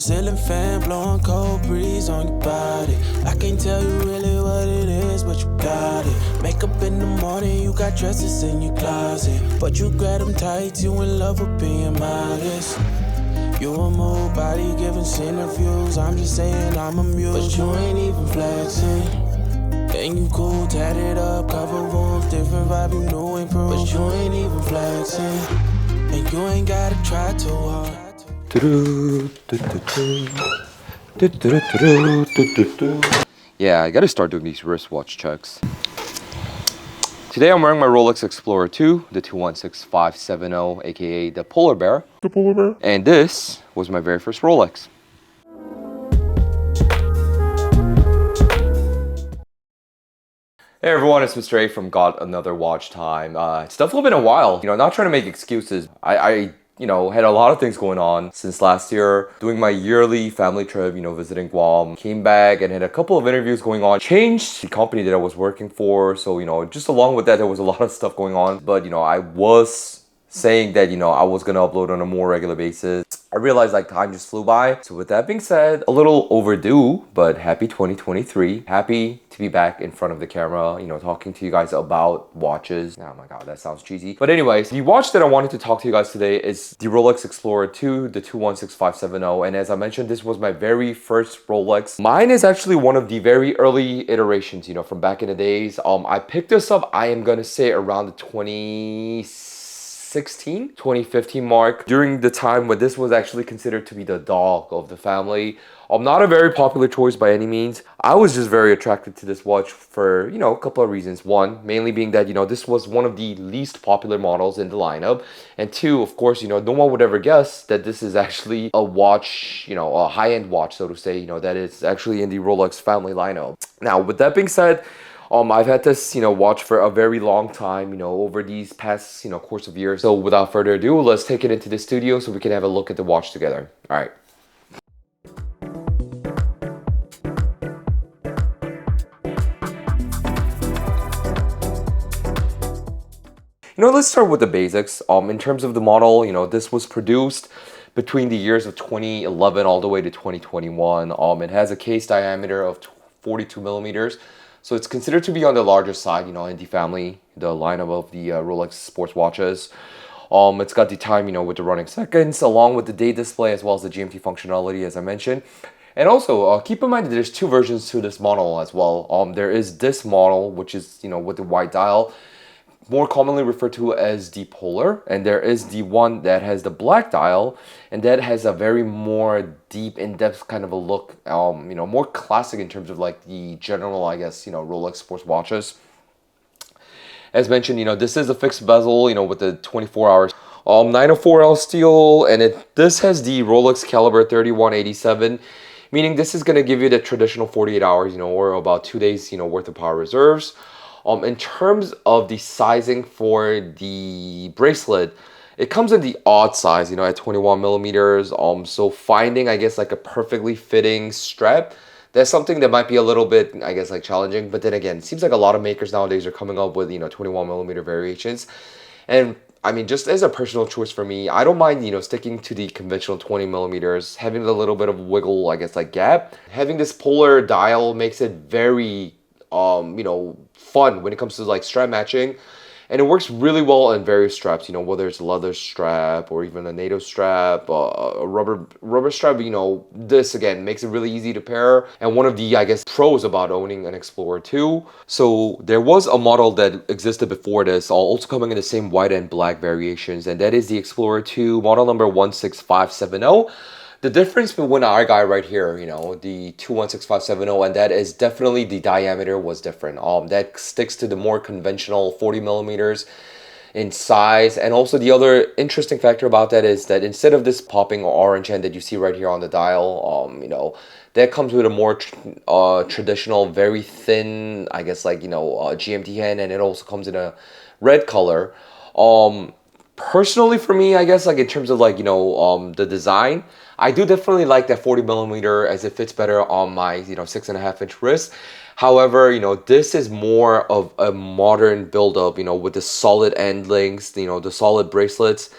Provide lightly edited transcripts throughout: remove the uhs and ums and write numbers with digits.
ceiling fan blowing cold breeze on your body. I can't tell you really what it is, but you got it. Makeup in the morning, you got dresses in your closet, but you grab them tight, you in love with being modest. You a move body giving interviews, I'm just saying I'm amused, but you ain't even flexing. And you cool, tatted up, cover wounds, different vibe, you know improved, but you ain't even flexing, and you ain't gotta try too hard. Yeah, I gotta start doing these wristwatch checks. Today I'm wearing my Rolex Explorer 2, the 216570, aka the Polar Bear. And this was my very first Rolex. Hey everyone, it's Mr. A from Got Another Watch Time. It's definitely been a while. Not trying to make excuses. I had a lot of things going on since last year. Doing my yearly family trip, visiting Guam. Came back and had a couple of interviews going on. Changed the company that I was working for. So, just along with that, there was a lot of stuff going on. But, I was saying that, I was going to upload on a more regular basis. I realized time just flew by. So with that being said, a little overdue, but happy 2023. Happy to be back in front of the camera, talking to you guys about watches. Oh my God, that sounds cheesy. But anyways, the watch that I wanted to talk to you guys today is the Rolex Explorer 2, the 216570. And as I mentioned, this was my very first Rolex. Mine is actually one of the very early iterations, from back in the days. I picked this up, I am gonna say around the 2015 mark, during the time when this was actually considered to be the dog of the family. Not a very popular choice by any means. I was just very attracted to this watch for, a couple of reasons. One, mainly being that, this was one of the least popular models in the lineup. And two, of course, no one would ever guess that this is actually a watch, a high-end watch, so to say, that is actually in the Rolex family lineup. Now, with that being said, I've had this, watch for a very long time, over these past, course of years. So without further ado, let's take it into the studio so we can have a look at the watch together. All right. Let's start with the basics. In terms of the model, this was produced between the years of 2011 all the way to 2021. It has a case diameter of 42 millimeters. So it's considered to be on the larger side, in the family, the lineup of the Rolex sports watches. It's got the time, with the running seconds, along with the day display, as well as the GMT functionality, as I mentioned. And also, keep in mind that there's two versions to this model as well. There is this model, which is, with the white dial, more commonly referred to as the Polar, and there is the one that has the black dial, and that has a very more deep, in-depth kind of a look, more classic in terms of the general, I guess, Rolex sports watches. As mentioned, this is a fixed bezel, with the 24 hours 904L steel, and this has the Rolex caliber 3187, meaning this is going to give you the traditional 48 hours, or about 2 days, worth of power reserves. In terms of the sizing for the bracelet, it comes in the odd size, at 21 millimeters. So finding, I guess, a perfectly fitting strap, that's something that might be a little bit, I guess, challenging. But then again, it seems like a lot of makers nowadays are coming up with, 21 millimeter variations. And I mean, just as a personal choice for me, I don't mind, sticking to the conventional 20 millimeters, having a little bit of wiggle, I guess, gap. Having this Polar dial makes it very, fun when it comes to strap matching, and it works really well in various straps, whether it's a leather strap or even a NATO strap, a rubber strap. This again makes it really easy to pair, and one of the, I guess, pros about owning an Explorer 2. So there was a model that existed before this, also coming in the same white and black variations, and that is the Explorer 2 model number 16570. The difference between our guy right here, the 216570, and that is definitely the diameter was different. That sticks to the more conventional 40 millimeters in size. And also the other interesting factor about that is that instead of this popping orange end that you see right here on the dial, that comes with a more traditional, very thin, I guess, GMT hand, and it also comes in a red color. Personally, for me, I guess, in terms of the design, I do definitely like that 40 millimeter as it fits better on my 6.5 inch wrist. However, this is more of a modern build-up, with the solid end links, the solid bracelets.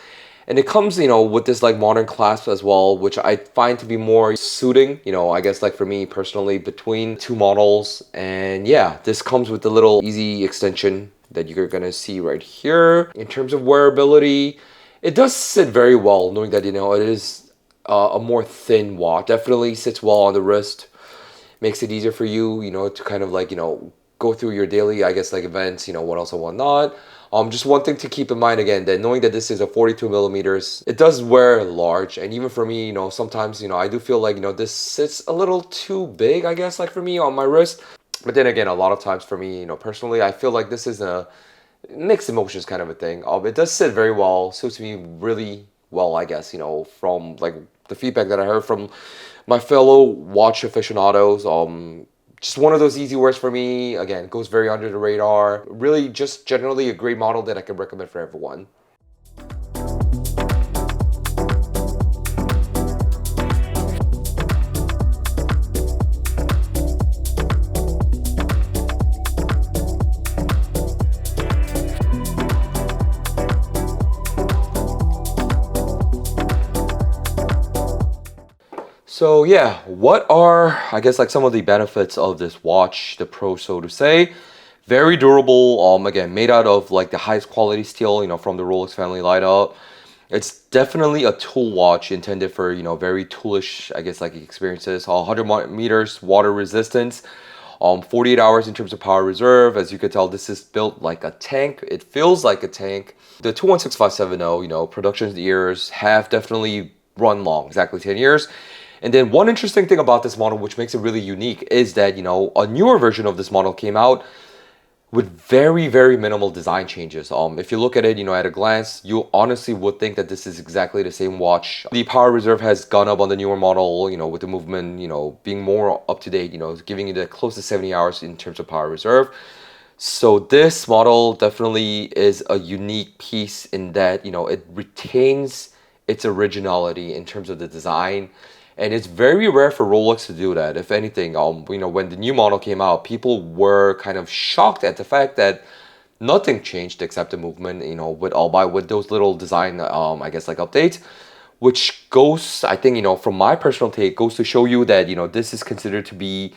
And it comes, with this like modern clasp as well, which I find to be more suiting, I guess like for me personally, between two models. And yeah, this comes with the little easy extension that you're gonna see right here. In terms of wearability, it does sit very well, knowing that, it is a more thin watch. Definitely sits well on the wrist, makes it easier for you, to kind of like, go through your daily, I guess, like events, what else and what not. Just one thing to keep in mind again, that knowing that this is a 42 millimeters, it does wear large. And even for me, sometimes, I do feel like, this sits a little too big, I guess, like for me on my wrist. But then again, a lot of times for me, personally, I feel like this is a mixed emotions kind of a thing. It does sit very well, suits me really well, I guess, from like the feedback that I heard from my fellow watch aficionados. Just one of those easy wears for me. Again, goes very under the radar. Really just generally a great model that I can recommend for everyone. So yeah, what are, I guess, like some of the benefits of this watch, the Pro, so to say? Very durable, again, made out of like the highest quality steel, from the Rolex family lineup. It's definitely a tool watch intended for, very toolish, I guess, like experiences. 100 meters water resistance, 48 hours in terms of power reserve. As you can tell, this is built like a tank. It feels like a tank. The 216570, production years have definitely run long, exactly 10 years. And then one interesting thing about this model, which makes it really unique, is that, a newer version of this model came out with very, very minimal design changes. If you look at it, at a glance, you honestly would think that this is exactly the same watch. The power reserve has gone up on the newer model, with the movement, being more up to date, giving you the close to 70 hours in terms of power reserve. So this model definitely is a unique piece in that, it retains its originality in terms of the design. And it's very rare for Rolex to do that. If anything, when the new model came out, people were kind of shocked at the fact that nothing changed except the movement, with those little design, I guess, like updates, which goes, I think, from my personal take, goes to show you that, this is considered to be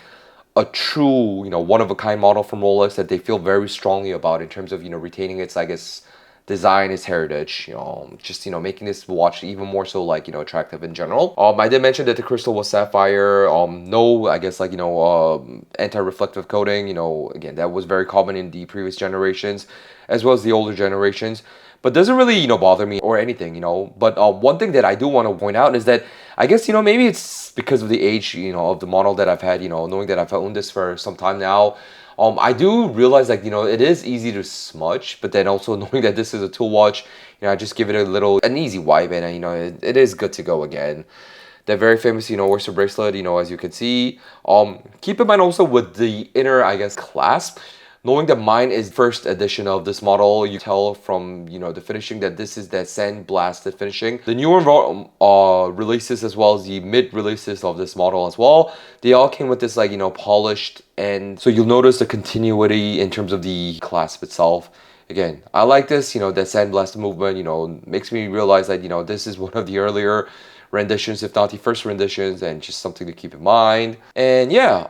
a true, one-of-a-kind model from Rolex that they feel very strongly about in terms of, retaining its, I guess, design, its heritage, just, making this watch even more so, like, attractive in general. I did mention that the crystal was sapphire, no, I guess, like, anti-reflective coating, again, that was very common in the previous generations, as well as the older generations, but doesn't really, bother me or anything, but one thing that I do want to point out is that, I guess, maybe it's because of the age, of the model that I've had, knowing that I've owned this for some time now. I do realize, like, it is easy to smudge, but then also knowing that this is a tool watch, I just give it an easy wipe, and it is good to go again. That very famous, oyster bracelet, as you can see. Keep in mind also with the inner, I guess, clasp. Knowing that mine is first edition of this model, you tell from, the finishing that this is that sand-blasted finishing. The newer releases as well as the mid-releases of this model as well, they all came with this, like, polished, and so you'll notice the continuity in terms of the clasp itself. Again, I like this, that sandblasted movement, makes me realize that, this is one of the earlier renditions, if not the first renditions, and just something to keep in mind. And yeah,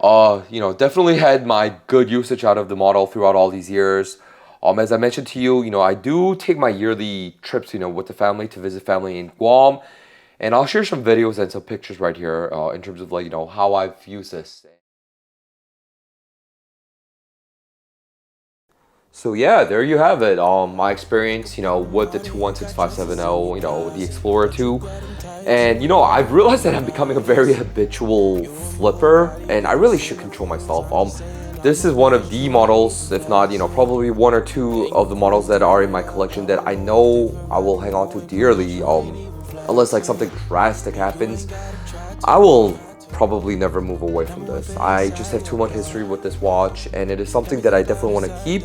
definitely had my good usage out of the model throughout all these years. As I mentioned to you, I do take my yearly trips, with the family to visit family in Guam, and I'll share some videos and some pictures right here in terms of, like, how I've used this. So yeah, there you have it. My experience, with the 216570, the Explorer 2. And, I've realized that I'm becoming a very habitual flipper, and I really should control myself. This is one of the models, if not, probably one or two of the models that are in my collection that I know I will hang on to dearly, unless, like, something drastic happens. I will probably never move away from this. I just have too much history with this watch, and it is something that I definitely want to keep.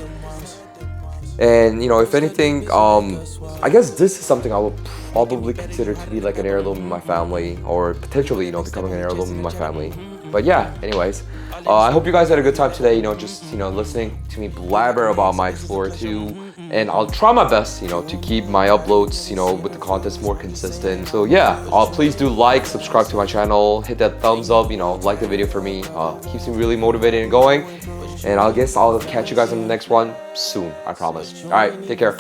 And you know, if anything, I guess this is something I would probably consider to be like an heirloom in my family, or potentially, you know, becoming an heirloom in my family. But yeah, anyways, I hope you guys had a good time today, you know, just, you know, listening to me blabber about my Explorer 2. And I'll try my best, you know, to keep my uploads, you know, with the contents more consistent. So yeah, please do like, subscribe to my channel, hit that thumbs up, you know, like the video for me. Keeps me really motivated and going. And I guess I'll catch you guys on the next one soon, I promise. All right, take care.